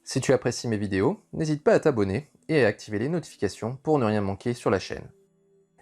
Si tu apprécies mes vidéos, n'hésite pas à t'abonner et à activer les notifications pour ne rien manquer sur la chaîne.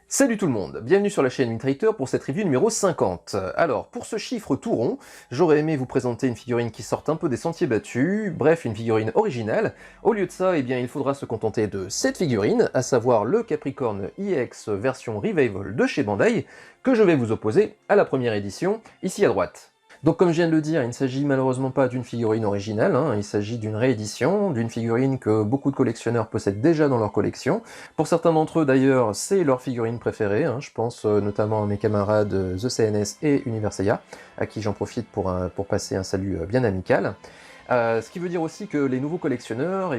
Salut tout le monde, bienvenue sur la chaîne Wintrader pour cette review numéro 50. Alors, pour ce chiffre tout rond, j'aurais aimé vous présenter une figurine qui sorte un peu des sentiers battus, bref, une figurine originale. Au lieu de ça, eh bien, il faudra se contenter de cette figurine, à savoir le Capricorn EX version Revival de chez Bandai, que je vais vous opposer à la première édition, ici à droite. Donc comme je viens de le dire, il ne s'agit malheureusement pas d'une figurine originale, il s'agit d'une réédition, d'une figurine que beaucoup de collectionneurs possèdent déjà dans leur collection. Pour certains d'entre eux d'ailleurs, c'est leur figurine préférée, je pense notamment à mes camarades The CNS et Universeia, à qui j'en profite pour passer un salut bien amical. Ce qui veut dire aussi que les nouveaux collectionneurs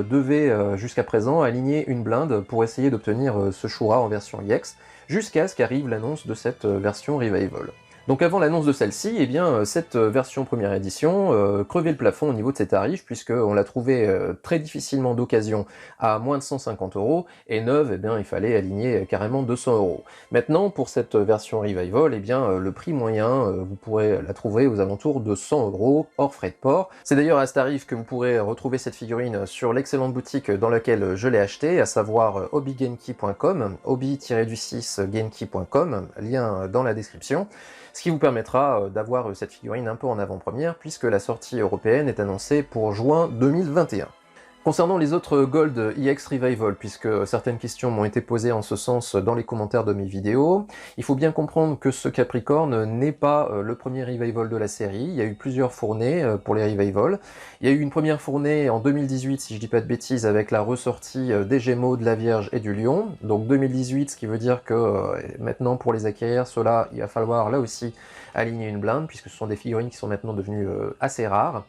devaient jusqu'à présent aligner une blinde pour essayer d'obtenir ce Shura en version EX, jusqu'à ce qu'arrive l'annonce de cette version Revival. Donc avant l'annonce de celle-ci, cette version première édition crevait le plafond au niveau de ses tarifs, puisqu'on l'a trouvée très difficilement d'occasion à moins de 150 €, et neuve, il fallait aligner carrément 200 €. Maintenant, pour cette version Revival, le prix moyen, vous pourrez la trouver aux alentours de 100 € hors frais de port. C'est d'ailleurs à ce tarif que vous pourrez retrouver cette figurine sur l'excellente boutique dans laquelle je l'ai achetée, à savoir hobbygenki.com, hobby-genki.com, lien dans la description. Ce qui vous permettra d'avoir cette figurine un peu en avant-première, puisque la sortie européenne est annoncée pour juin 2021. Concernant les autres Gold EX Revival, puisque certaines questions m'ont été posées en ce sens dans les commentaires de mes vidéos, il faut bien comprendre que ce Capricorn n'est pas le premier Revival de la série. Il y a eu plusieurs fournées pour les Revival. Il y a eu une première fournée en 2018, si je dis pas de bêtises, avec la ressortie des Gémeaux, de la Vierge et du Lion. Donc 2018, ce qui veut dire que maintenant pour les acquérir, ceux-là, il va falloir là aussi aligner une blinde, puisque ce sont des figurines qui sont maintenant devenues assez rares.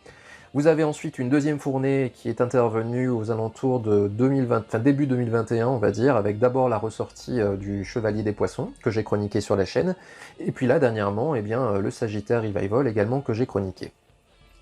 Vous avez ensuite une deuxième fournée qui est intervenue aux alentours de 2020, enfin début 2021 on va dire, avec d'abord la ressortie du Chevalier des Poissons, que j'ai chroniqué sur la chaîne, et puis là dernièrement, le Sagittaire Revival également que j'ai chroniqué.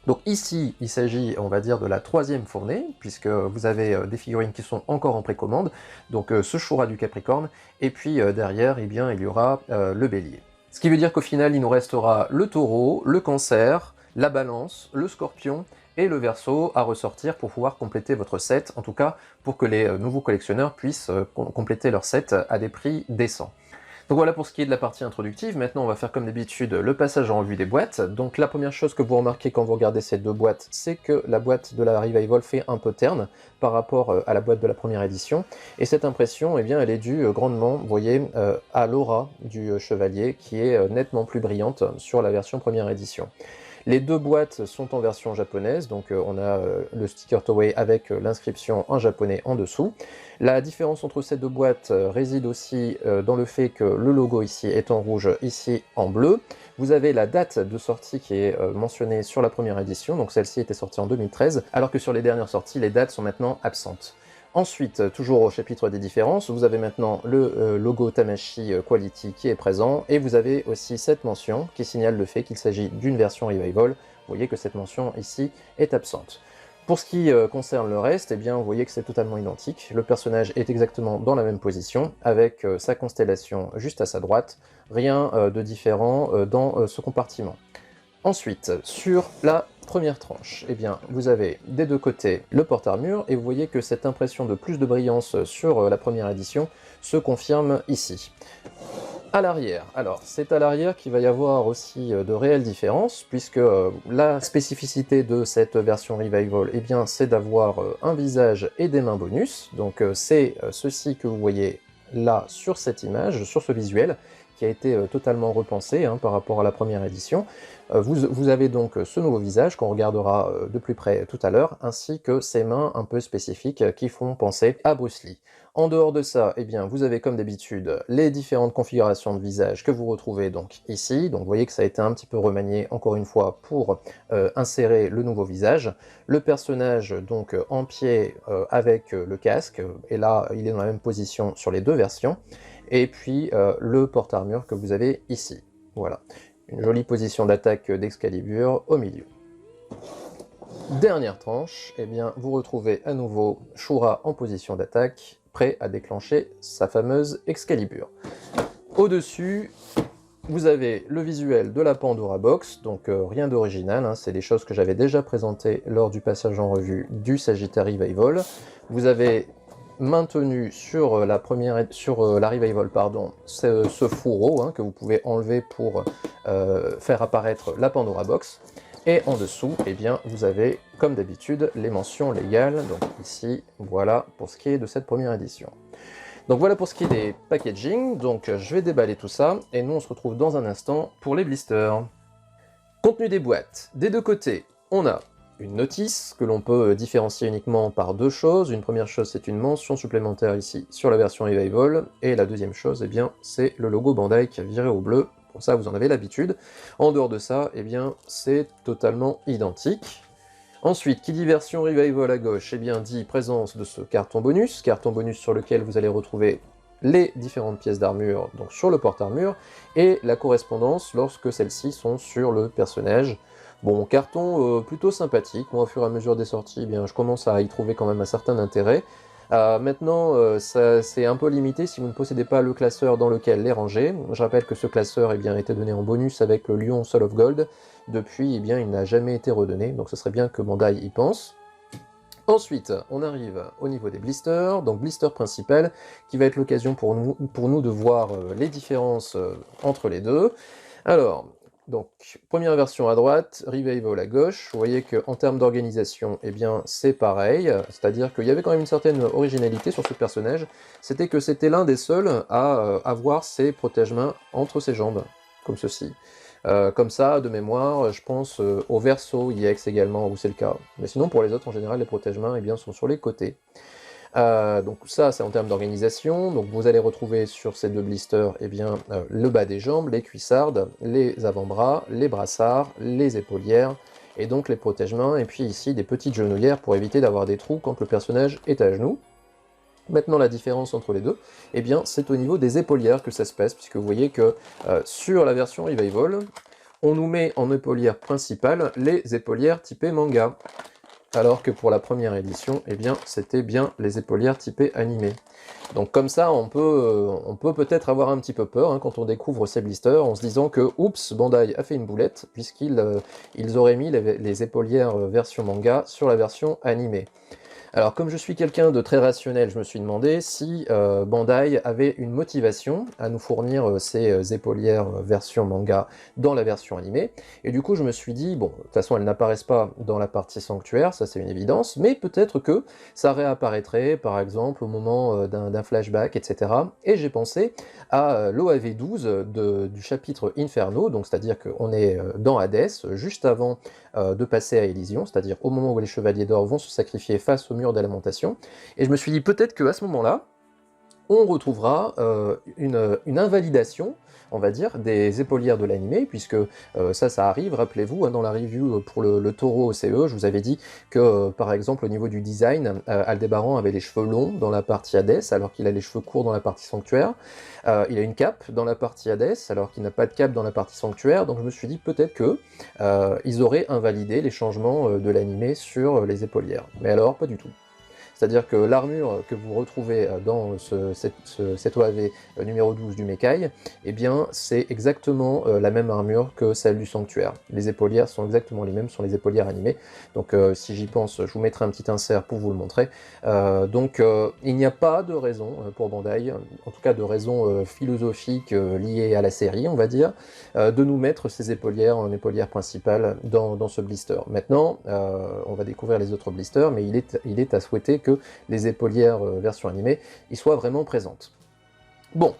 Donc ici, il s'agit, on va dire, de la troisième fournée, puisque vous avez des figurines qui sont encore en précommande, donc ce Shura du Capricorne, et puis derrière, il y aura le Bélier. Ce qui veut dire qu'au final, il nous restera le Taureau, le Cancer, la Balance, le Scorpion et le Verseau à ressortir pour pouvoir compléter votre set, en tout cas pour que les nouveaux collectionneurs puissent compléter leur set à des prix décents. Donc voilà pour ce qui est de la partie introductive. Maintenant on va faire comme d'habitude le passage en revue des boîtes. Donc la première chose que vous remarquez quand vous regardez ces deux boîtes, c'est que la boîte de la Revival fait un peu terne par rapport à la boîte de la première édition. Et cette impression, elle est due grandement, vous voyez, à l'aura du chevalier qui est nettement plus brillante sur la version première édition. Les deux boîtes sont en version japonaise, donc on a le sticker Toei avec l'inscription en japonais en dessous. La différence entre ces deux boîtes réside aussi dans le fait que le logo ici est en rouge, ici en bleu. Vous avez la date de sortie qui est mentionnée sur la première édition, donc celle-ci était sortie en 2013, alors que sur les dernières sorties, les dates sont maintenant absentes. Ensuite, toujours au chapitre des différences, vous avez maintenant le logo Tamashii Quality qui est présent, et vous avez aussi cette mention qui signale le fait qu'il s'agit d'une version Revival. Vous voyez que cette mention ici est absente. Pour ce qui concerne le reste, vous voyez que c'est totalement identique. Le personnage est exactement dans la même position, avec sa constellation juste à sa droite, rien de différent dans ce compartiment. Ensuite, sur la première tranche, vous avez des deux côtés le porte-armure, et vous voyez que cette impression de plus de brillance sur la première édition se confirme ici. À l'arrière, alors c'est à l'arrière qu'il va y avoir aussi de réelles différences, puisque la spécificité de cette version Revival, c'est d'avoir un visage et des mains bonus, donc c'est ceci que vous voyez là sur cette image, sur ce visuel, qui a été totalement repensé par rapport à la première édition. Vous avez donc ce nouveau visage qu'on regardera de plus près tout à l'heure, ainsi que ces mains un peu spécifiques qui font penser à Bruce Lee. En dehors de ça, vous avez comme d'habitude les différentes configurations de visage que vous retrouvez donc ici. Donc vous voyez que ça a été un petit peu remanié encore une fois pour insérer le nouveau visage. Le personnage donc en pied avec le casque, et là il est dans la même position sur les deux versions. Et puis le porte-armure que vous avez ici. Voilà, une jolie position d'attaque d'Excalibur au milieu. Dernière tranche, vous retrouvez à nouveau Shura en position d'attaque, prêt à déclencher sa fameuse Excalibur. Au-dessus, vous avez le visuel de la Pandora Box, donc rien d'original, hein, c'est des choses que j'avais déjà présentées lors du passage en revue du Sagittaire Revival. Vous avez maintenu sur la Revival, pardon, ce fourreau hein, que vous pouvez enlever pour faire apparaître la Pandora Box. Et en dessous, eh bien, vous avez, comme d'habitude, les mentions légales. Donc ici, voilà pour ce qui est de cette première édition. Donc voilà pour ce qui est des packaging. Donc je vais déballer tout ça, et nous on se retrouve dans un instant pour les blisters. Contenu des boîtes. Des deux côtés, on a une notice que l'on peut différencier uniquement par deux choses. Une première chose, c'est une mention supplémentaire ici sur la version Revival, et la deuxième chose, eh bien, c'est le logo Bandai qui a viré au bleu. Pour ça, vous en avez l'habitude. En dehors de ça, eh bien, c'est totalement identique. Ensuite, qui dit version Revival à gauche, eh bien, dit présence de ce carton bonus sur lequel vous allez retrouver les différentes pièces d'armure, donc sur le porte-armure, et la correspondance lorsque celles-ci sont sur le personnage. Bon, carton plutôt sympathique. Moi, au fur et à mesure des sorties, eh bien, je commence à y trouver quand même un certain intérêt. Maintenant, c'est un peu limité si vous ne possédez pas le classeur dans lequel les ranger. Je rappelle que ce classeur eh bien, a été donné en bonus avec le Lion Soul of Gold. Depuis, eh bien, il n'a jamais été redonné, donc ce serait bien que Bandai y pense. Ensuite, on arrive au niveau des blisters, donc blister principal, qui va être l'occasion pour nous de voir les différences entre les deux. Alors, donc, première version à droite, Revival à gauche. Vous voyez qu'en termes d'organisation, eh bien, c'est pareil. C'est-à-dire qu'il y avait quand même une certaine originalité sur ce personnage. C'était que c'était l'un des seuls à avoir ses protège-mains entre ses jambes, comme ceci. Comme ça, de mémoire, je pense au Verso EX également, où c'est le cas. Mais sinon, pour les autres, en général, les protège-mains eh bien, sont sur les côtés. Donc ça, c'est en termes d'organisation. Donc vous allez retrouver sur ces deux blisters eh bien, le bas des jambes, les cuissardes, les avant-bras, les brassards, les épaulières, et donc les protège-mains, et puis ici des petites genouillères pour éviter d'avoir des trous quand le personnage est à genoux. Maintenant, la différence entre les deux, eh bien, c'est au niveau des épaulières que ça se passe, puisque vous voyez que sur la version Revival, on nous met en épaulière principale les épaulières typées manga. Alors que pour la première édition, eh bien, c'était bien les épaulières typées animées. Donc comme ça, on peut peut-être avoir un petit peu peur hein, quand on découvre ces blisters, en se disant que, oups, Bandai a fait une boulette, puisqu'ils auraient mis les épaulières version manga sur la version animée. Alors comme je suis quelqu'un de très rationnel, je me suis demandé si Bandai avait une motivation à nous fournir ces épaulières version manga dans la version animée, et du coup je me suis dit, bon, de toute façon elles n'apparaissent pas dans la partie sanctuaire, ça c'est une évidence, mais peut-être que ça réapparaîtrait par exemple au moment d'un flashback, etc. Et j'ai pensé à l'OAV 12 du chapitre Inferno, donc c'est-à-dire qu'on est dans Hades, juste avant de passer à Elysion, c'est-à-dire au moment où les Chevaliers d'Or vont se sacrifier face au mur de lamentation, et je me suis dit peut-être qu'à ce moment-là, on retrouvera une invalidation, on va dire, des épaulières de l'animé, puisque ça arrive, rappelez-vous, hein, dans la review pour le Taureau OCE, je vous avais dit que, par exemple, au niveau du design, Aldébaran avait les cheveux longs dans la partie Hades, alors qu'il a les cheveux courts dans la partie Sanctuaire. Il a une cape dans la partie Hades, alors qu'il n'a pas de cape dans la partie Sanctuaire, donc je me suis dit peut-être que ils auraient invalidé les changements de l'animé sur les épaulières. Mais alors, pas du tout. C'est-à-dire que l'armure que vous retrouvez dans cet OAV numéro 12 du Mekai, eh bien, c'est exactement la même armure que celle du Sanctuaire. Les épaulières sont exactement les mêmes, sont les épaulières animées. Donc, si j'y pense, je vous mettrai un petit insert pour vous le montrer. Il n'y a pas de raison pour Bandai, en tout cas de raison philosophique liée à la série, on va dire, de nous mettre ces épaulières en épaulière principale dans ce blister. Maintenant, on va découvrir les autres blisters, mais il est à souhaiter que les épaulières version animée y soient vraiment présentes. Bon,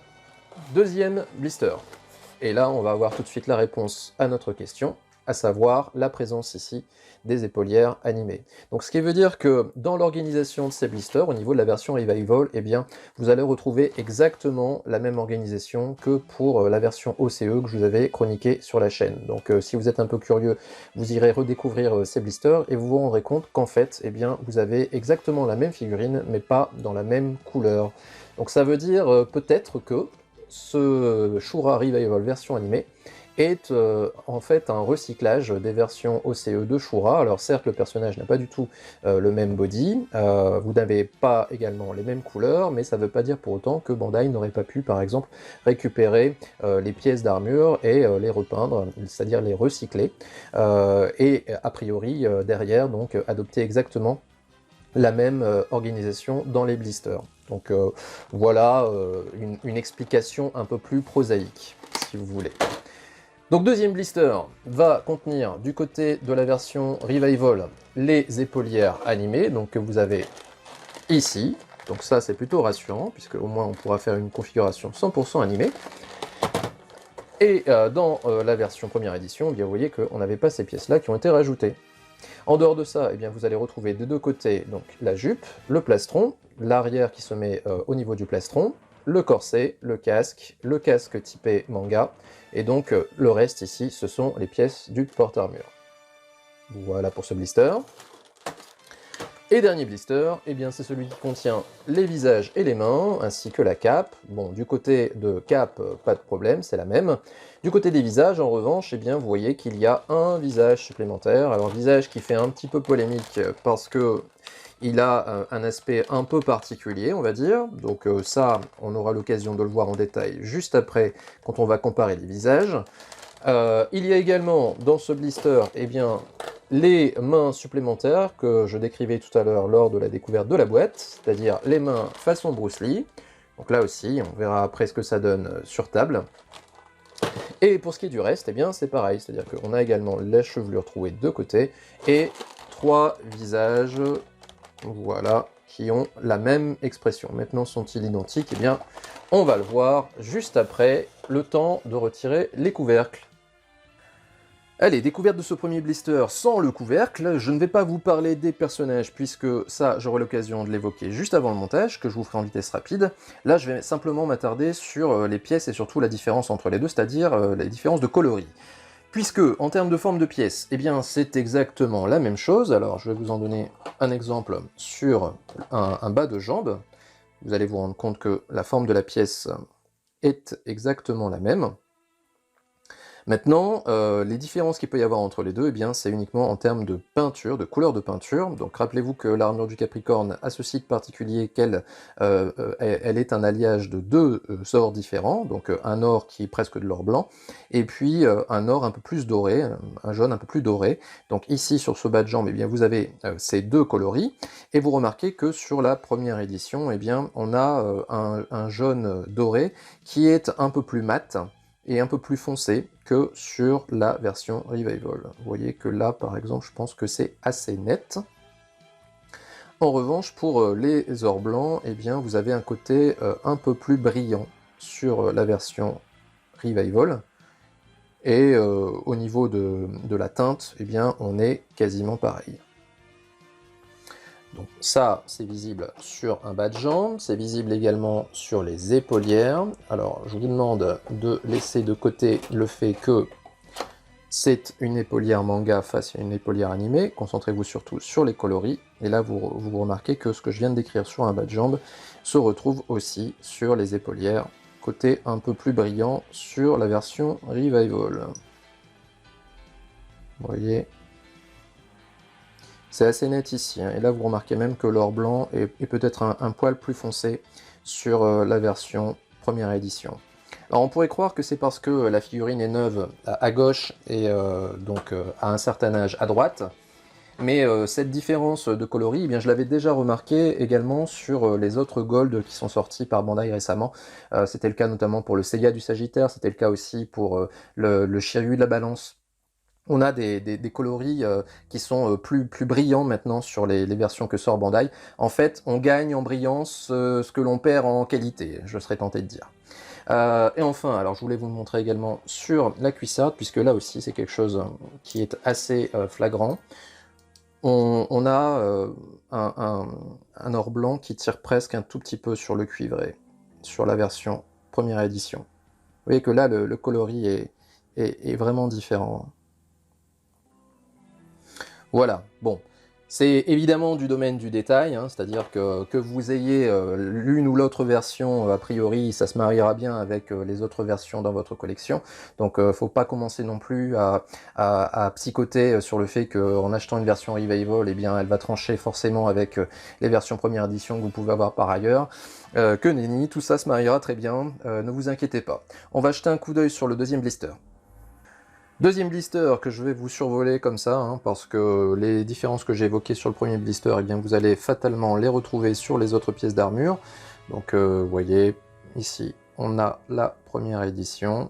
deuxième blister. Et là, on va avoir tout de suite la réponse à notre question, à savoir la présence ici des épaulières animées. Donc ce qui veut dire que dans l'organisation de ces blisters, au niveau de la version Revival, eh bien, vous allez retrouver exactement la même organisation que pour la version OCE que je vous avais chroniquée sur la chaîne. Donc si vous êtes un peu curieux, vous irez redécouvrir ces blisters et vous vous rendrez compte qu'en fait, eh bien, vous avez exactement la même figurine, mais pas dans la même couleur. Donc ça veut dire peut-être que ce Shura Revival version animée est en fait un recyclage des versions OCE de Shura. Alors certes, le personnage n'a pas du tout le même body, vous n'avez pas également les mêmes couleurs, mais ça ne veut pas dire pour autant que Bandai n'aurait pas pu, par exemple, récupérer les pièces d'armure et les repeindre, c'est-à-dire les recycler, et a priori, derrière, donc, adopter exactement la même organisation dans les blisters. Donc voilà une explication un peu plus prosaïque, si vous voulez. Donc deuxième blister va contenir du côté de la version Revival les épaulières animées, donc que vous avez ici. Donc ça c'est plutôt rassurant, puisque au moins on pourra faire une configuration 100% animée. Et dans la version première édition, eh bien, vous voyez qu'on n'avait pas ces pièces-là qui ont été rajoutées. En dehors de ça, eh bien, vous allez retrouver des deux côtés donc, la jupe, le plastron, l'arrière qui se met au niveau du plastron, le corset, le casque typé manga, et donc le reste ici, ce sont les pièces du porte-armure. Voilà pour ce blister. Et dernier blister, eh bien c'est celui qui contient les visages et les mains, ainsi que la cape. Bon, du côté de cape, pas de problème, c'est la même. Du côté des visages, en revanche, eh bien vous voyez qu'il y a un visage supplémentaire. Alors visage qui fait un petit peu polémique parce que il a un aspect un peu particulier, on va dire. Donc ça, on aura l'occasion de le voir en détail juste après, quand on va comparer les visages. Il y a également dans ce blister, eh bien, les mains supplémentaires que je décrivais tout à l'heure lors de la découverte de la boîte, c'est-à-dire les mains façon Bruce Lee. Donc là aussi, on verra après ce que ça donne sur table. Et pour ce qui est du reste, eh bien c'est pareil, c'est-à-dire qu'on a également la chevelure trouée de côté et 3 visages, voilà, qui ont la même expression. Maintenant, sont-ils identiques? Eh bien, on va le voir juste après, le temps de retirer les couvercles. Allez, découverte de ce premier blister sans le couvercle. Je ne vais pas vous parler des personnages, puisque ça, j'aurai l'occasion de l'évoquer juste avant le montage, que je vous ferai en vitesse rapide. Là, je vais simplement m'attarder sur les pièces et surtout la différence entre les deux, c'est-à-dire les différences de coloris. Puisque, en termes de forme de pièces, eh bien, c'est exactement la même chose. Alors, je vais vous en donner un exemple sur un bas de jambe. Vous allez vous rendre compte que la forme de la pièce est exactement la même. Maintenant, les différences qu'il peut y avoir entre les deux, eh bien, c'est uniquement en termes de peinture, de couleur de peinture. Donc rappelez-vous que l'armure du Capricorne a ce site particulier qu'elle elle est un alliage de deux ors différents, donc un or qui est presque de l'or blanc, et puis un or un peu plus doré, un jaune un peu plus doré. Donc ici, sur ce bas de jambe, eh bien, vous avez ces deux coloris, et vous remarquez que sur la première édition, eh bien, on a un jaune doré qui est un peu plus mat, et un peu plus foncé que sur la version Revival. Vous voyez que là, par exemple, je pense que c'est assez net. En revanche, pour les ors blancs, eh bien, vous avez un côté un peu plus brillant sur la version Revival. Et au niveau de la teinte, eh bien, on est quasiment pareil. Donc ça, c'est visible sur un bas de jambe, c'est visible également sur les épaulières. Alors, je vous demande de laisser de côté le fait que c'est une épaulière manga face à une épaulière animée. Concentrez-vous surtout sur les coloris. Et là, vous remarquez que ce que je viens de décrire sur un bas de jambe se retrouve aussi sur les épaulières, côté un peu plus brillant sur la version Revival. Vous voyez ? C'est assez net ici, hein. Et là vous remarquez même que l'or blanc est peut-être un poil plus foncé sur la version première édition. Alors on pourrait croire que c'est parce que la figurine est neuve à gauche et donc à un certain âge à droite, mais cette différence de coloris, eh bien, je l'avais déjà remarqué également sur les autres Gold qui sont sortis par Bandai récemment. C'était le cas notamment pour le Seiya du Sagittaire, c'était le cas aussi pour le Shiryu de la Balance. On a des coloris qui sont plus brillants maintenant sur les versions que sort Bandai. En fait, on gagne en brillance ce que l'on perd en qualité, je serais tenté de dire. Et enfin, alors je voulais vous le montrer également sur la cuissarde, puisque là aussi c'est quelque chose qui est assez flagrant. On a un or blanc qui tire presque un tout petit peu sur le cuivré, sur la version première édition. Vous voyez que là, le coloris est vraiment différent. Voilà, bon, C'est évidemment du domaine du détail, hein, c'est-à-dire que vous ayez l'une ou l'autre version, a priori, ça se mariera bien avec les autres versions dans votre collection. Donc faut pas commencer non plus à psychoter sur le fait qu'en achetant une version Revival, eh bien, elle va trancher forcément avec les versions première édition que vous pouvez avoir par ailleurs. Que nenni, tout ça se mariera très bien, ne vous inquiétez pas. On va jeter un coup d'œil sur le deuxième blister. Deuxième blister que je vais vous survoler comme ça, hein, parce que les différences que j'ai évoquées sur le premier blister, eh bien, vous allez fatalement les retrouver sur les autres pièces d'armure. Donc vous voyez, ici, on a la première édition.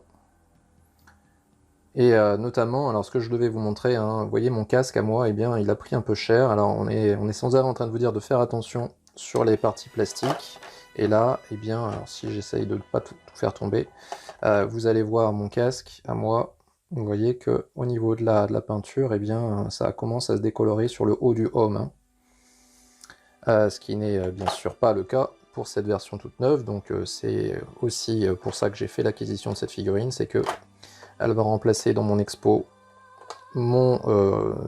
Et notamment, alors ce que je devais vous montrer, hein, vous voyez mon casque à moi, eh bien, il a pris un peu cher. Alors on est sans arrêt en train de vous dire de faire attention sur les parties plastiques. Et là, eh bien, alors si j'essaye de ne pas tout faire tomber, vous allez voir mon casque à moi. Vous voyez que au niveau de la peinture, eh bien, ça commence à se décolorer sur le haut du home, hein. Ce qui n'est bien sûr pas le cas pour cette version toute neuve, donc c'est aussi pour ça que j'ai fait l'acquisition de cette figurine, c'est que elle va remplacer dans mon expo mon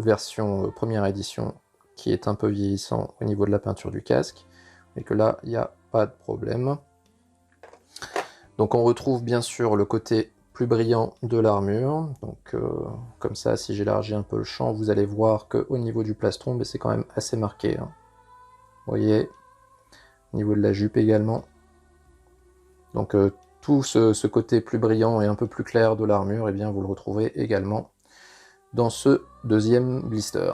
version première édition qui est un peu vieillissant au niveau de la peinture du casque, et que là, il n'y a pas de problème. Donc on retrouve bien sûr le côté plus brillant de l'armure, donc comme ça, si j'élargis un peu le champ, vous allez voir qu'au niveau du plastron, c'est quand même assez marqué, hein. Vous voyez, au niveau de la jupe également. Donc tout ce côté plus brillant et un peu plus clair de l'armure, eh bien vous le retrouvez également dans ce deuxième blister.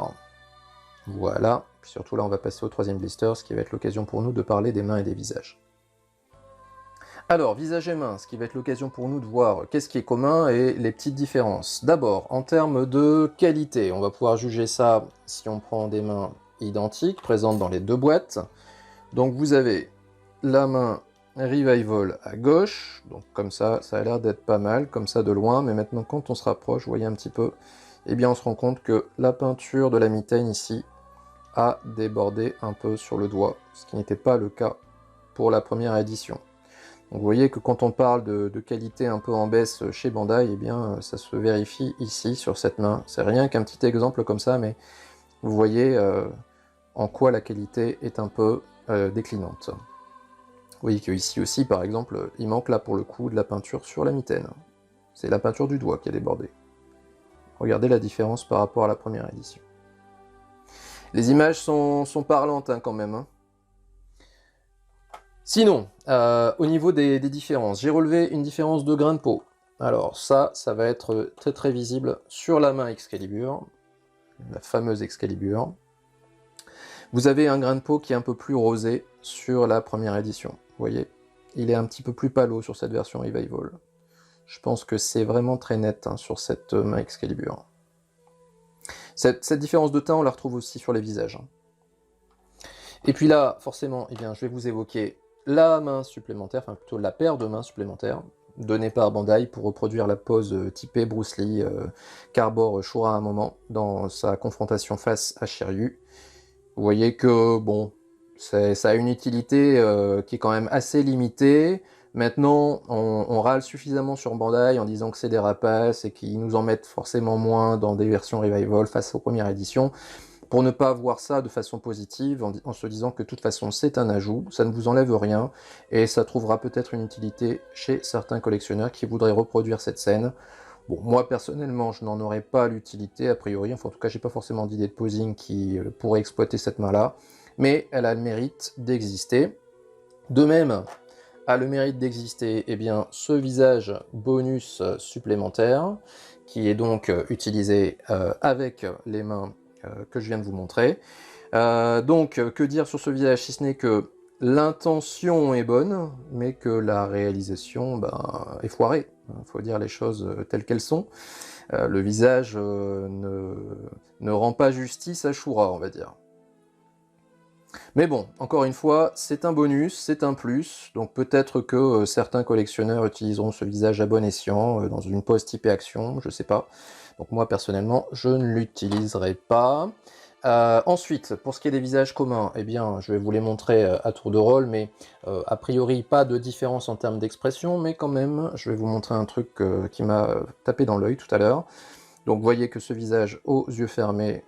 Voilà, puis surtout là on va passer au troisième blister, ce qui va être l'occasion pour nous de parler des mains et des visages. Alors, visage et main, ce qui va être l'occasion pour nous de voir qu'est-ce qui est commun et les petites différences. D'abord, en termes de qualité, on va pouvoir juger ça si on prend des mains identiques, présentes dans les deux boîtes. Donc vous avez la main Revival à gauche, donc comme ça a l'air d'être pas mal, comme ça de loin, mais maintenant quand on se rapproche, vous voyez un petit peu, eh bien on se rend compte que la peinture de la mitaine ici a débordé un peu sur le doigt, ce qui n'était pas le cas pour la première édition. Donc vous voyez que quand on parle de qualité un peu en baisse chez Bandai, eh bien ça se vérifie ici sur cette main. C'est rien qu'un petit exemple comme ça, mais vous voyez en quoi la qualité est un peu déclinante. Vous voyez qu'ici aussi, par exemple, il manque là pour le coup de la peinture sur la mitaine. C'est la peinture du doigt qui a débordé. Regardez la différence par rapport à la première édition. Les images sont parlantes hein, quand même, hein. Sinon, au niveau des différences, j'ai relevé une différence de grain de peau. Alors ça va être très très visible sur la main Excalibur, la fameuse Excalibur. Vous avez un grain de peau qui est un peu plus rosé sur la première édition, vous voyez. Il est un petit peu plus pâle sur cette version Revival. Je pense que c'est vraiment très net hein, sur cette main Excalibur. Cette différence de teint, on la retrouve aussi sur les visages. Et puis là, forcément, eh bien, je vais vous évoquer la main supplémentaire, enfin plutôt la paire de mains supplémentaires, donnée par Bandai pour reproduire la pose typée Bruce Lee qu'arbore Shura à un moment dans sa confrontation face à Shiryu. Vous voyez que, bon, ça a une utilité qui est quand même assez limitée. Maintenant, on râle suffisamment sur Bandai en disant que c'est des rapaces et qu'ils nous en mettent forcément moins dans des versions Revival face aux premières éditions, pour ne pas voir ça de façon positive, en se disant que de toute façon c'est un ajout, ça ne vous enlève rien, et ça trouvera peut-être une utilité chez certains collectionneurs qui voudraient reproduire cette scène. Bon, moi personnellement, je n'en aurais pas l'utilité, a priori, enfin en tout cas, j'ai pas forcément d'idée de posing qui pourrait exploiter cette main-là, mais elle a le mérite d'exister. De même, a le mérite d'exister, eh bien, ce visage bonus supplémentaire, qui est donc utilisé avec les mains que je viens de vous montrer. Donc, que dire sur ce visage, si ce n'est que l'intention est bonne, mais que la réalisation est foirée. Il faut dire les choses telles qu'elles sont. Le visage ne rend pas justice à Shura, on va dire. Mais bon, encore une fois, c'est un bonus, c'est un plus, donc peut-être que certains collectionneurs utiliseront ce visage à bon escient, dans une pose typée action, je sais pas. Donc moi, personnellement, je ne l'utiliserai pas. Ensuite, pour ce qui est des visages communs, eh bien, je vais vous les montrer à tour de rôle, mais a priori, pas de différence en termes d'expression, mais quand même, je vais vous montrer un truc qui m'a tapé dans l'œil tout à l'heure. Donc vous voyez que ce visage aux yeux fermés,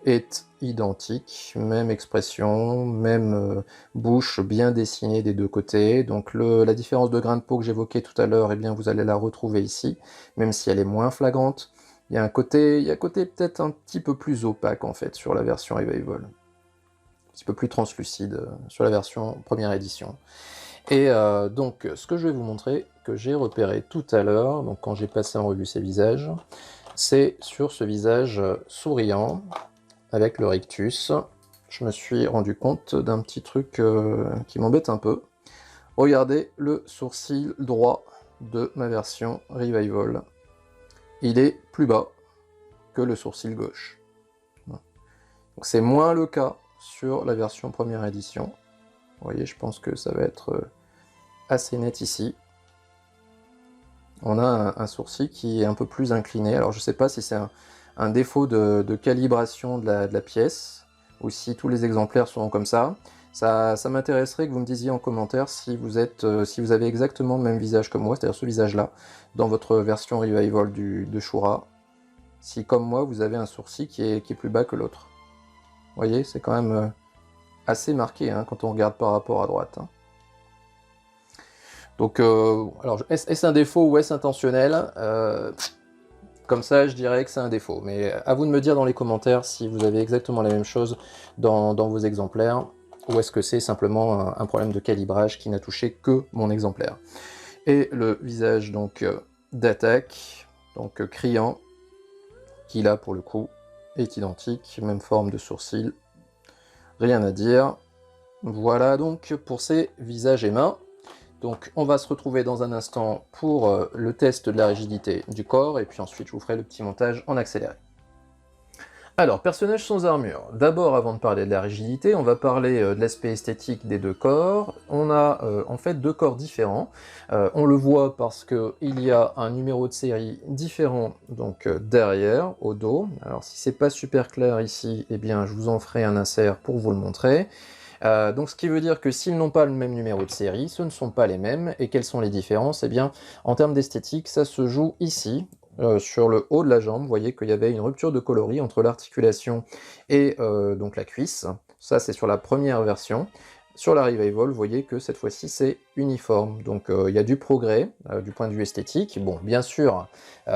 est identique, même expression, même bouche bien dessinée des deux côtés. Donc la différence de grain de peau que j'évoquais tout à l'heure, eh bien vous allez la retrouver ici, même si elle est moins flagrante. Il y a un côté peut-être un petit peu plus opaque en fait sur la version Revival, un petit peu plus translucide sur la version première édition. Et donc ce que je vais vous montrer, que j'ai repéré tout à l'heure, donc quand j'ai passé en revue ces visages, c'est sur ce visage souriant, avec le rictus, je me suis rendu compte d'un petit truc qui m'embête un peu. Regardez le sourcil droit de ma version Revival. Il est plus bas que le sourcil gauche. Donc c'est moins le cas sur la version première édition. Vous voyez, je pense que ça va être assez net ici. On a un sourcil qui est un peu plus incliné. Alors je ne sais pas si c'est un défaut de calibration de la pièce, ou si tous les exemplaires sont comme ça. Ça m'intéresserait que vous me disiez en commentaire si vous avez exactement le même visage que moi, c'est-à-dire ce visage-là, dans votre version Revival de Shura. Si, comme moi, vous avez un sourcil qui est plus bas que l'autre. Vous voyez, c'est quand même assez marqué hein, quand on regarde par rapport à droite. Hein. Donc, alors, est-ce un défaut ou est-ce intentionnel Comme ça, je dirais que c'est un défaut. Mais à vous de me dire dans les commentaires si vous avez exactement la même chose dans vos exemplaires, ou est-ce que c'est simplement un problème de calibrage qui n'a touché que mon exemplaire. Et le visage donc d'attaque, donc criant, qui là pour le coup est identique, même forme de sourcil, rien à dire. Voilà donc pour ces visages et mains. Donc on va se retrouver dans un instant pour le test de la rigidité du corps, et puis ensuite je vous ferai le petit montage en accéléré. Alors, personnage sans armure. D'abord, avant de parler de la rigidité, on va parler de l'aspect esthétique des deux corps. On a en fait deux corps différents. On le voit parce qu'il y a un numéro de série différent donc derrière, au dos. Alors si c'est pas super clair ici, eh bien je vous en ferai un insert pour vous le montrer. Donc ce qui veut dire que s'ils n'ont pas le même numéro de série, ce ne sont pas les mêmes. Et quelles sont les différences? Eh bien, en termes d'esthétique, ça se joue ici, sur le haut de la jambe. Vous voyez qu'il y avait une rupture de coloris entre l'articulation et donc la cuisse. Ça, c'est sur la première version. Sur la Revival, vous voyez que cette fois-ci, c'est uniforme. Donc il y a du progrès du point de vue esthétique. Bon, bien sûr,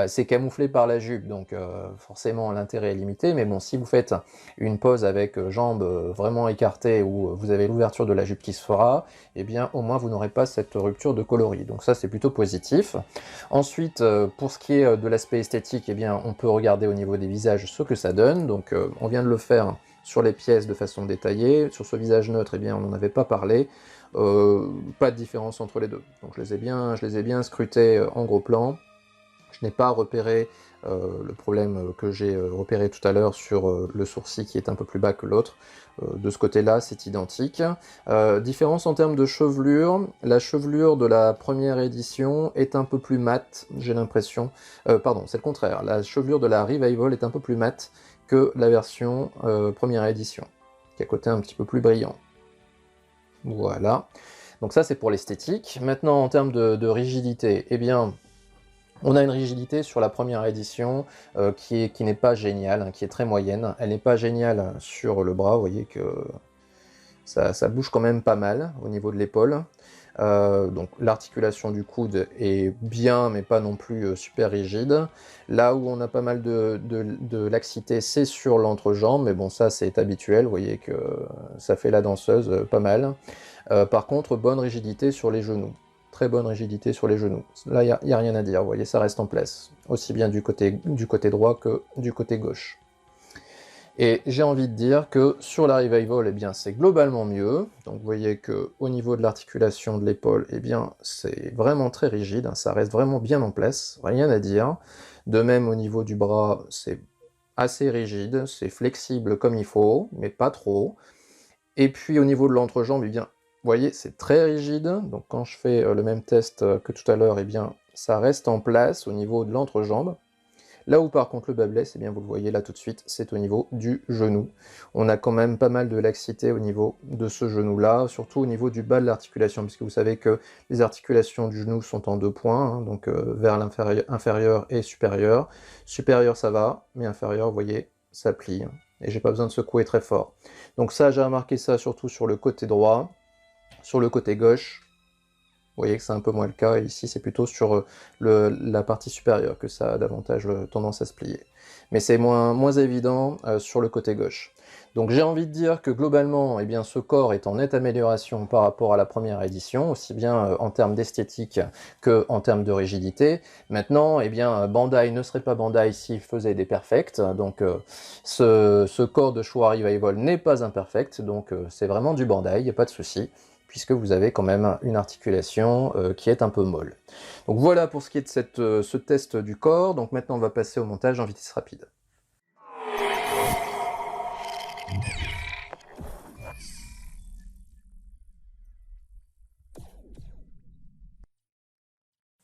c'est camouflé par la jupe, donc forcément l'intérêt est limité, mais bon, si vous faites une pose avec jambes vraiment écartées, où vous avez l'ouverture de la jupe qui se fera, eh bien au moins vous n'aurez pas cette rupture de coloris. Donc ça, c'est plutôt positif. Ensuite, pour ce qui est de l'aspect esthétique, eh bien on peut regarder au niveau des visages ce que ça donne. Donc on vient de le faire sur les pièces de façon détaillée. Sur ce visage neutre, eh bien, on n'en avait pas parlé. Pas de différence entre les deux. Donc je les ai bien scrutés en gros plan. Je n'ai pas repéré le problème que j'ai repéré tout à l'heure sur le sourcil qui est un peu plus bas que l'autre. De ce côté-là, c'est identique. Différence en termes de chevelure. La chevelure de la première édition est un peu plus mate, j'ai l'impression. Pardon, c'est le contraire. La chevelure de la Revival est un peu plus mate que la version première édition, qui a un côté un petit peu plus brillant. Voilà. Donc ça, c'est pour l'esthétique. Maintenant, en termes de rigidité, eh bien, on a une rigidité sur la première édition qui n'est pas géniale, hein, qui est très moyenne. Elle n'est pas géniale sur le bras, vous voyez que ça bouge quand même pas mal au niveau de l'épaule. Donc l'articulation du coude est bien, mais pas non plus super rigide. Là où on a pas mal de laxité, c'est sur l'entrejambe, mais bon, ça c'est habituel, vous voyez que ça fait la danseuse pas mal. Par contre, bonne rigidité sur les genoux. Très bonne rigidité sur les genoux. Là, il n'y a rien à dire, vous voyez, ça reste en place. Aussi bien du côté droit que du côté gauche. Et j'ai envie de dire que sur la Revival, eh bien, c'est globalement mieux. Donc vous voyez qu'au niveau de l'articulation de l'épaule, eh bien, c'est vraiment très rigide, hein, ça reste vraiment bien en place, rien à dire. De même, au niveau du bras, c'est assez rigide, c'est flexible comme il faut, mais pas trop. Et puis au niveau de l'entrejambe, eh bien, vous voyez, c'est très rigide. Donc quand je fais le même test que tout à l'heure, eh bien, ça reste en place au niveau de l'entrejambe. Là où par contre le bas blesse, eh bien vous le voyez là tout de suite, c'est au niveau du genou. On a quand même pas mal de laxité au niveau de ce genou-là, surtout au niveau du bas de l'articulation, puisque vous savez que les articulations du genou sont en deux points, hein, donc vers l'inférieur et supérieur. Supérieur ça va, mais inférieur, vous voyez, ça plie. et j'ai pas besoin de secouer très fort. Donc ça, j'ai remarqué ça surtout sur le côté droit. Sur le côté gauche, vous voyez que c'est un peu moins le cas, et ici c'est plutôt sur la partie supérieure que ça a davantage tendance à se plier. Mais c'est moins évident sur le côté gauche. Donc j'ai envie de dire que globalement, eh bien, ce corps est en nette amélioration par rapport à la première édition, aussi bien en termes d'esthétique que en termes de rigidité. Maintenant, eh bien, Bandai ne serait pas Bandai s'il faisait des perfects, donc ce corps de Showa Revival n'est pas imperfect, donc c'est vraiment du Bandai, il n'y a pas de souci, puisque vous avez quand même une articulation qui est un peu molle. Donc voilà pour ce qui est de ce test du corps. Donc maintenant on va passer au montage en vitesse rapide.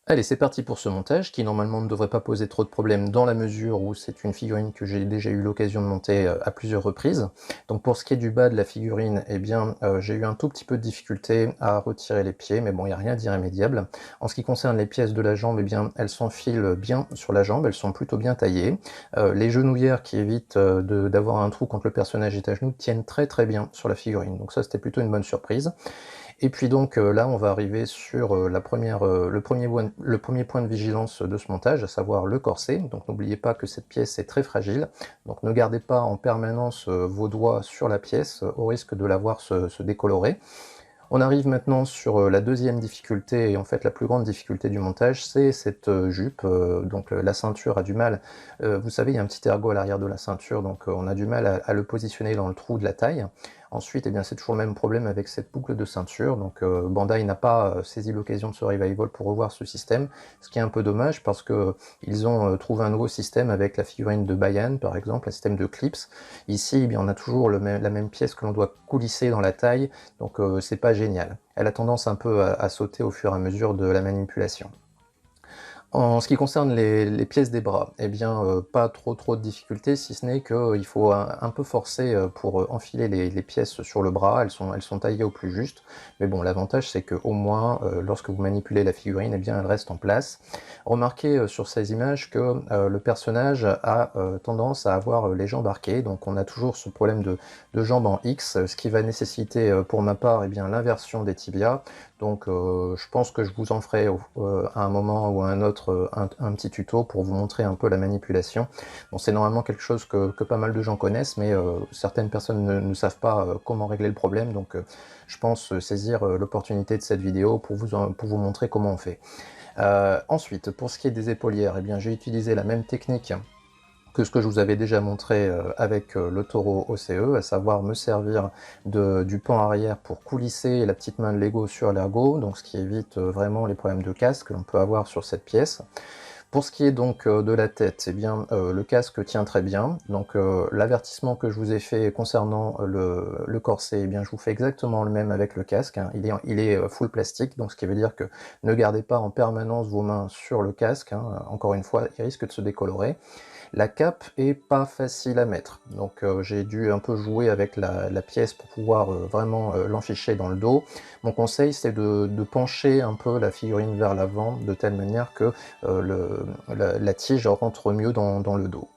Allez, c'est parti pour ce montage, qui normalement ne devrait pas poser trop de problèmes dans la mesure où c'est une figurine que j'ai déjà eu l'occasion de monter à plusieurs reprises. Donc pour ce qui est du bas de la figurine, eh bien j'ai eu un tout petit peu de difficulté à retirer les pieds, mais bon, il n'y a rien d'irrémédiable. En ce qui concerne les pièces de la jambe, eh bien elles s'enfilent bien sur la jambe, elles sont plutôt bien taillées. Les genouillères qui évitent d'avoir un trou quand le personnage est à genoux tiennent très très bien sur la figurine, donc ça c'était plutôt une bonne surprise. Et puis donc là, on va arriver sur le premier point de vigilance de ce montage, à savoir le corset. Donc n'oubliez pas que cette pièce est très fragile, donc ne gardez pas en permanence vos doigts sur la pièce, au risque de la voir se décolorer. On arrive maintenant sur la deuxième difficulté, et en fait la plus grande difficulté du montage, c'est cette jupe. Donc la ceinture a du mal, vous savez, il y a un petit ergot à l'arrière de la ceinture, donc on a du mal à le positionner dans le trou de la taille. Ensuite, eh bien, c'est toujours le même problème avec cette boucle de ceinture, donc Bandai n'a pas saisi l'occasion de ce revival pour revoir ce système, ce qui est un peu dommage parce que ils ont trouvé un nouveau système avec la figurine de Bayan, par exemple, un système de clips. Ici, eh bien, on a toujours la même pièce que l'on doit coulisser dans la taille, donc c'est pas génial. Elle a tendance un peu à sauter au fur et à mesure de la manipulation. En ce qui concerne les pièces des bras, eh bien, pas trop de difficultés, si ce n'est qu'il faut un peu forcer pour enfiler les pièces sur le bras, elles sont taillées au plus juste, mais bon, l'avantage c'est qu'au moins, lorsque vous manipulez la figurine, eh bien, elle reste en place. Remarquez sur ces images que le personnage a tendance à avoir les jambes arquées, donc on a toujours ce problème de jambes en X, ce qui va nécessiter pour ma part, eh bien, l'inversion des tibias. Donc je pense que je vous en ferai à un moment ou à un autre un petit tuto pour vous montrer un peu la manipulation. Bon, c'est normalement quelque chose que pas mal de gens connaissent, mais certaines personnes ne savent pas comment régler le problème, donc je pense saisir l'opportunité de cette vidéo pour vous montrer comment on fait. Ensuite, pour ce qui est des épaulières, eh bien j'ai utilisé la même technique que ce que je vous avais déjà montré avec le Toro OCE, à savoir me servir du pan arrière pour coulisser la petite main de Lego sur l'ergot, donc ce qui évite vraiment les problèmes de casque que l'on peut avoir sur cette pièce. Pour ce qui est donc de la tête, eh bien, le casque tient très bien, donc l'avertissement que je vous ai fait concernant le corset, eh bien, je vous fais exactement le même avec le casque, hein. Il est full plastique, donc ce qui veut dire que ne gardez pas en permanence vos mains sur le casque, hein. Encore une fois, il risque de se décolorer. La cape est pas facile à mettre, donc j'ai dû un peu jouer avec la pièce pour pouvoir vraiment l'enficher dans le dos. Mon conseil, c'est de pencher un peu la figurine vers l'avant, de telle manière que la tige rentre mieux dans le dos.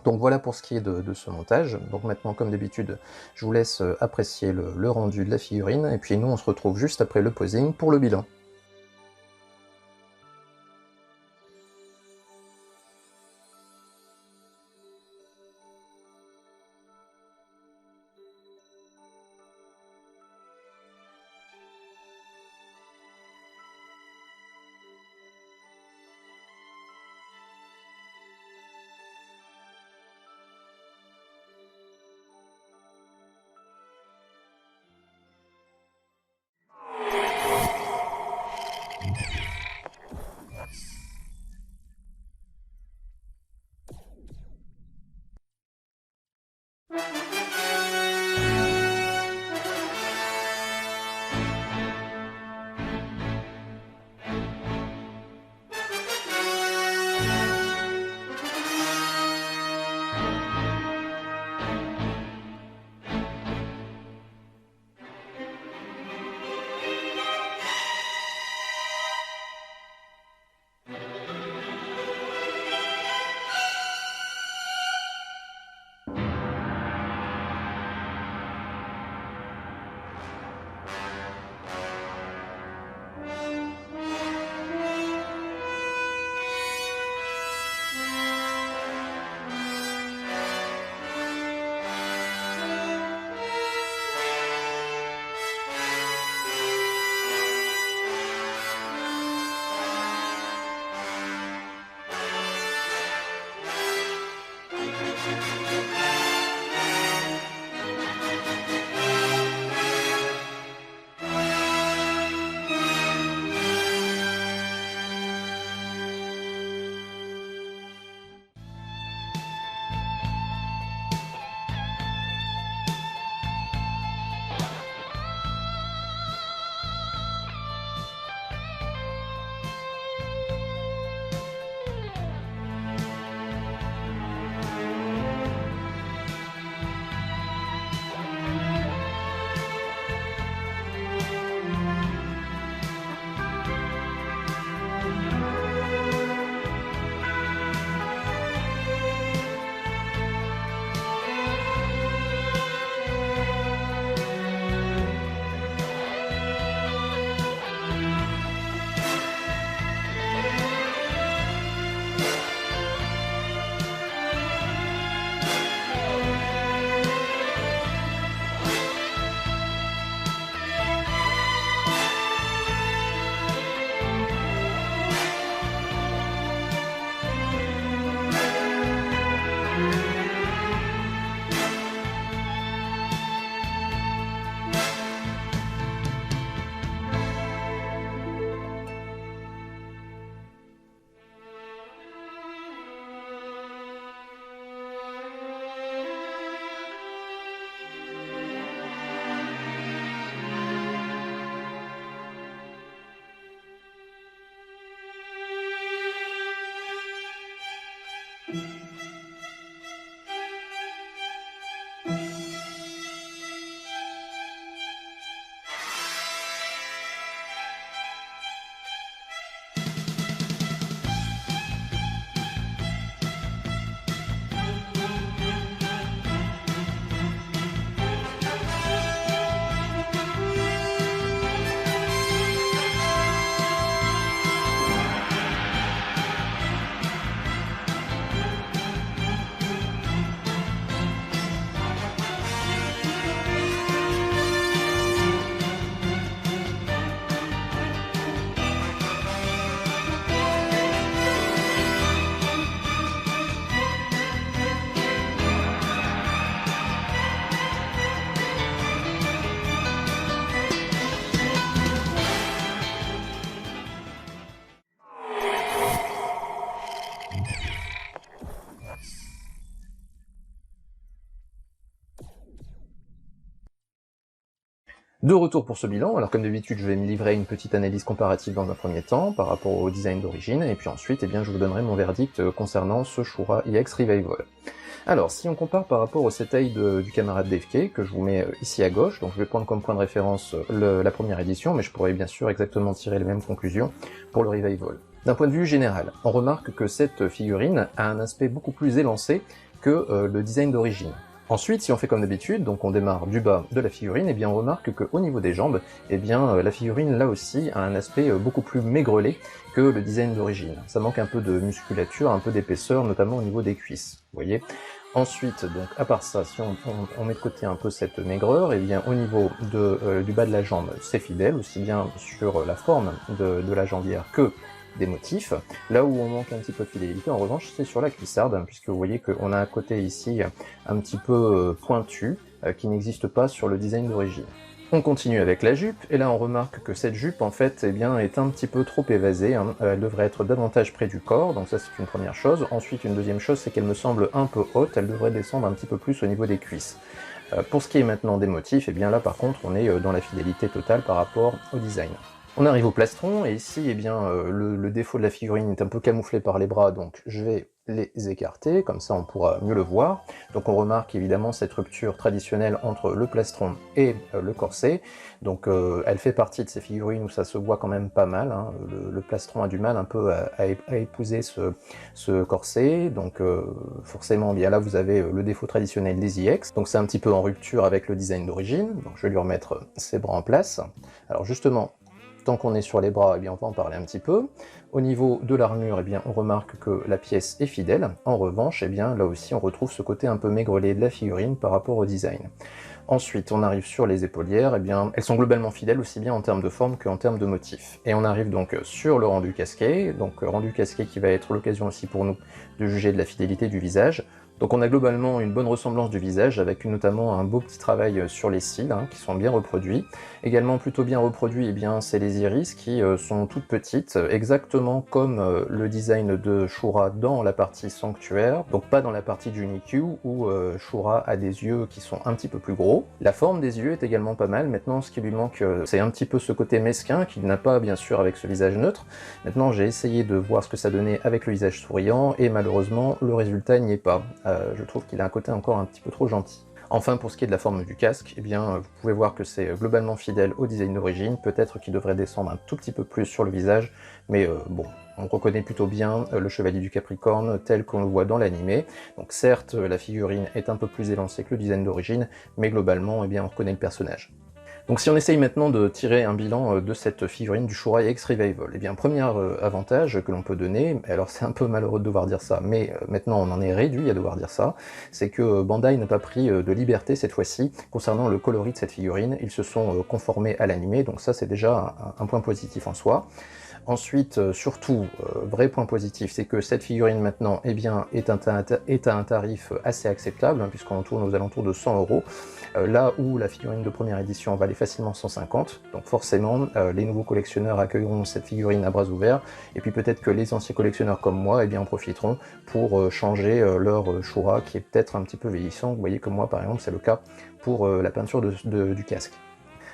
Donc voilà pour ce qui est de ce montage. Donc maintenant, comme d'habitude, je vous laisse apprécier le rendu de la figurine, et puis nous on se retrouve juste après le posing pour le bilan. De retour pour ce bilan, alors comme d'habitude je vais me livrer une petite analyse comparative dans un premier temps par rapport au design d'origine, et puis ensuite je vous donnerai mon verdict concernant ce Shura EX Revival. Alors, si on compare par rapport au setai du camarade Devke, que je vous mets ici à gauche, donc je vais prendre comme point de référence la première édition, mais je pourrais bien sûr exactement tirer les mêmes conclusions pour le Revival. D'un point de vue général, on remarque que cette figurine a un aspect beaucoup plus élancé que le design d'origine. Ensuite, si on fait comme d'habitude, donc on démarre du bas de la figurine, on remarque qu'au niveau des jambes, la figurine là aussi a un aspect beaucoup plus maigrelet que le design d'origine. Ça manque un peu de musculature, un peu d'épaisseur, notamment au niveau des cuisses, vous voyez. Ensuite, donc à part ça, si on met de côté un peu cette maigreur, au niveau du bas de la jambe, c'est fidèle, aussi bien sur la forme de la jambière que des motifs. Là où on manque un petit peu de fidélité, en revanche, c'est sur la cuissarde, puisque vous voyez qu'on a un côté ici un petit peu pointu, qui n'existe pas sur le design d'origine. On continue avec la jupe, et là on remarque que cette jupe en fait est un petit peu trop évasée, hein. Elle devrait être davantage près du corps, donc ça c'est une première chose. Ensuite une deuxième chose c'est qu'elle me semble un peu haute, elle devrait descendre un petit peu plus au niveau des cuisses. Pour ce qui est maintenant des motifs, là par contre on est dans la fidélité totale par rapport au design. On arrive au plastron, et ici le défaut de la figurine est un peu camouflé par les bras, donc je vais les écarter, comme ça on pourra mieux le voir. Donc on remarque évidemment cette rupture traditionnelle entre le plastron et le corset, donc elle fait partie de ces figurines où ça se voit quand même pas mal, hein. Le plastron a du mal un peu à épouser ce corset, donc forcément là vous avez le défaut traditionnel des EX, donc c'est un petit peu en rupture avec le design d'origine, donc je vais lui remettre ses bras en place. Alors justement, tant qu'on est sur les bras, on va en parler un petit peu. Au niveau de l'armure, on remarque que la pièce est fidèle. En revanche, là aussi, on retrouve ce côté un peu maigrelet de la figurine par rapport au design. Ensuite, on arrive sur les épaulières, elles sont globalement fidèles aussi bien en termes de forme qu'en termes de motifs. Et on arrive donc sur le rendu casqué, rendu casqué qui va être l'occasion aussi pour nous de juger de la fidélité du visage. Donc on a globalement une bonne ressemblance du visage, avec notamment un beau petit travail sur les cils, hein, qui sont bien reproduits. Également plutôt bien reproduit, c'est les iris qui sont toutes petites, exactement comme le design de Shura dans la partie sanctuaire, donc pas dans la partie du Nikyu, où Shura a des yeux qui sont un petit peu plus gros. La forme des yeux est également pas mal. Maintenant, ce qui lui manque, c'est un petit peu ce côté mesquin, qu'il n'a pas bien sûr avec ce visage neutre. Maintenant, j'ai essayé de voir ce que ça donnait avec le visage souriant, et malheureusement, le résultat n'y est pas. Je trouve qu'il a un côté encore un petit peu trop gentil. Enfin, pour ce qui est de la forme du casque, vous pouvez voir que c'est globalement fidèle au design d'origine, peut-être qu'il devrait descendre un tout petit peu plus sur le visage, mais bon, on reconnaît plutôt bien le Chevalier du Capricorne tel qu'on le voit dans l'animé. Donc certes, la figurine est un peu plus élancée que le design d'origine, mais globalement, on reconnaît le personnage. Donc si on essaye maintenant de tirer un bilan de cette figurine du Shura EX Revival, premier avantage que l'on peut donner, alors c'est un peu malheureux de devoir dire ça, mais maintenant on en est réduit à devoir dire ça, c'est que Bandai n'a pas pris de liberté cette fois-ci concernant le coloris de cette figurine. Ils se sont conformés à l'animé, donc ça c'est déjà un point positif en soi. Ensuite, surtout, vrai point positif, c'est que cette figurine maintenant est à un tarif assez acceptable, hein, puisqu'on tourne aux alentours de 100 €, là où la figurine de première édition valait facilement 150, donc forcément les nouveaux collectionneurs accueilleront cette figurine à bras ouverts, et puis peut-être que les anciens collectionneurs comme moi en profiteront pour changer leur Shura qui est peut-être un petit peu vieillissant. Vous voyez que moi par exemple c'est le cas pour la peinture du casque.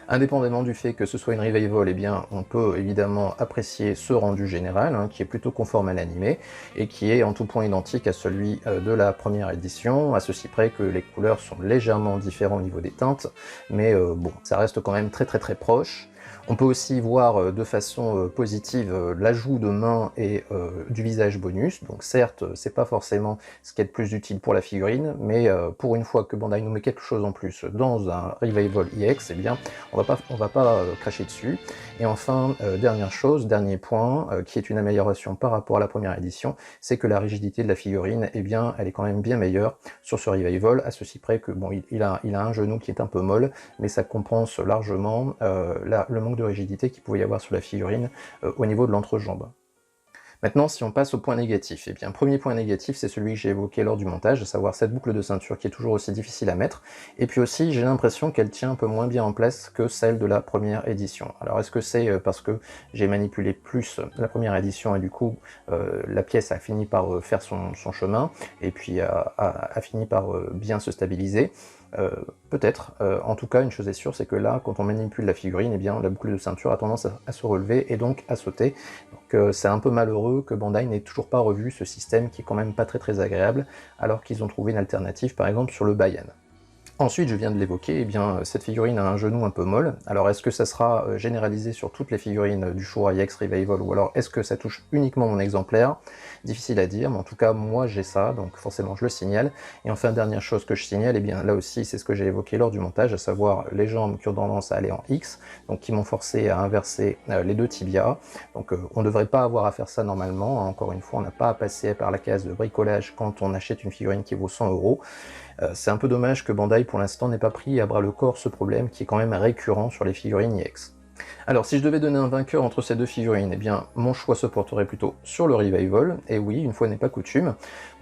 Indépendamment du fait que ce soit une revival, eh bien, on peut évidemment apprécier ce rendu général, hein, qui est plutôt conforme à l'animé, et qui est en tout point identique à celui de la première édition, à ceci près que les couleurs sont légèrement différentes au niveau des teintes, mais bon, ça reste quand même très proche. On peut aussi voir de façon positive l'ajout de mains et du visage bonus, donc certes c'est pas forcément ce qui est de plus utile pour la figurine, mais pour une fois que Bandai nous met quelque chose en plus dans un Revival EX, eh bien on va pas cracher dessus. Et enfin, dernière chose, dernier point, qui est une amélioration par rapport à la première édition, c'est que la rigidité de la figurine, eh bien elle est quand même bien meilleure sur ce Revival, à ceci près que bon, il a un genou qui est un peu molle, mais ça compense largement le manque de rigidité qu'il pouvait y avoir sur la figurine au niveau de l'entrejambe. Maintenant, si on passe au point négatif, eh bien, premier point négatif, c'est celui que j'ai évoqué lors du montage, à savoir cette boucle de ceinture qui est toujours aussi difficile à mettre, et puis aussi, j'ai l'impression qu'elle tient un peu moins bien en place que celle de la première édition. Alors, est-ce que c'est parce que j'ai manipulé plus la première édition, et du coup, la pièce a fini par faire son chemin, et puis a fini par bien se stabiliser? Peut-être. En tout cas, une chose est sûre, c'est que là, quand on manipule la figurine, eh bien, la boucle de ceinture a tendance à se relever et donc à sauter. Donc c'est un peu malheureux que Bandai n'ait toujours pas revu ce système qui est quand même pas très agréable, alors qu'ils ont trouvé une alternative, par exemple, sur le Bayan. Ensuite, je viens de l'évoquer, eh bien, cette figurine a un genou un peu molle. Alors, est-ce que ça sera généralisé sur toutes les figurines du Shura EX Revival, ou alors est-ce que ça touche uniquement mon exemplaire? Difficile à dire, mais en tout cas, moi j'ai ça, donc forcément je le signale. Et enfin, dernière chose que je signale, eh bien, là aussi, c'est ce que j'ai évoqué lors du montage, à savoir les jambes qui ont tendance à aller en X, donc qui m'ont forcé à inverser les deux tibias. Donc, on ne devrait pas avoir à faire ça normalement. Encore une fois, on n'a pas à passer par la case de bricolage quand on achète une figurine qui vaut 100 €. C'est un peu dommage que Bandai pour l'instant n'ait pas pris à bras le corps ce problème qui est quand même récurrent sur les figurines EX. Alors si je devais donner un vainqueur entre ces deux figurines, eh bien mon choix se porterait plutôt sur le Revival, et oui, une fois n'est pas coutume,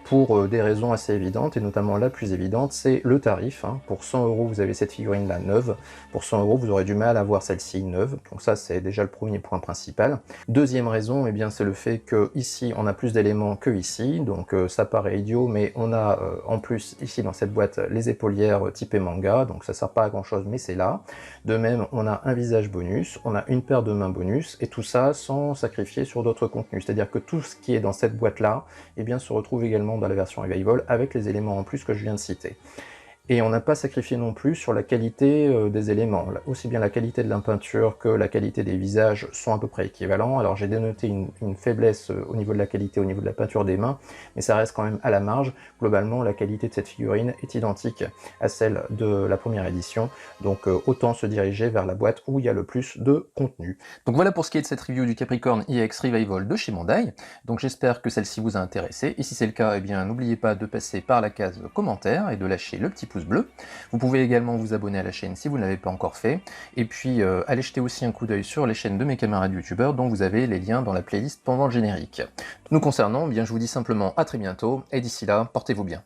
pour des raisons assez évidentes, et notamment la plus évidente, c'est le tarif. Hein. Pour 100 € vous avez cette figurine-là neuve, pour 100 € vous aurez du mal à avoir celle-ci neuve, donc ça c'est déjà le premier point principal. Deuxième raison, eh bien c'est le fait que ici on a plus d'éléments que ici, donc ça paraît idiot, mais on a en plus ici dans cette boîte les épaulières typées manga, donc ça sert pas à grand chose, mais c'est là. De même, on a un visage bonus, on a une paire de mains bonus, et tout ça sans sacrifier sur d'autres contenus, c'est-à-dire que tout ce qui est dans cette boîte-là, eh bien se retrouve également dans la version Revival avec les éléments en plus que je viens de citer. Et on n'a pas sacrifié non plus sur la qualité des éléments. Aussi bien la qualité de la peinture que la qualité des visages sont à peu près équivalents. Alors j'ai dénoté une faiblesse au niveau de la qualité, au niveau de la peinture des mains, mais ça reste quand même à la marge. Globalement, la qualité de cette figurine est identique à celle de la première édition, donc autant se diriger vers la boîte où il y a le plus de contenu. Donc voilà pour ce qui est de cette review du Capricorn EX Revival de chez Bandai. Donc j'espère que celle-ci vous a intéressé, et si c'est le cas, eh bien n'oubliez pas de passer par la case commentaire et de lâcher le petit pouce bleu. Vous pouvez également vous abonner à la chaîne si vous ne l'avez pas encore fait, et puis allez jeter aussi un coup d'œil sur les chaînes de mes camarades youtubeurs dont vous avez les liens dans la playlist pendant le générique. Nous concernant, eh bien je vous dis simplement à très bientôt, et d'ici là, portez-vous bien.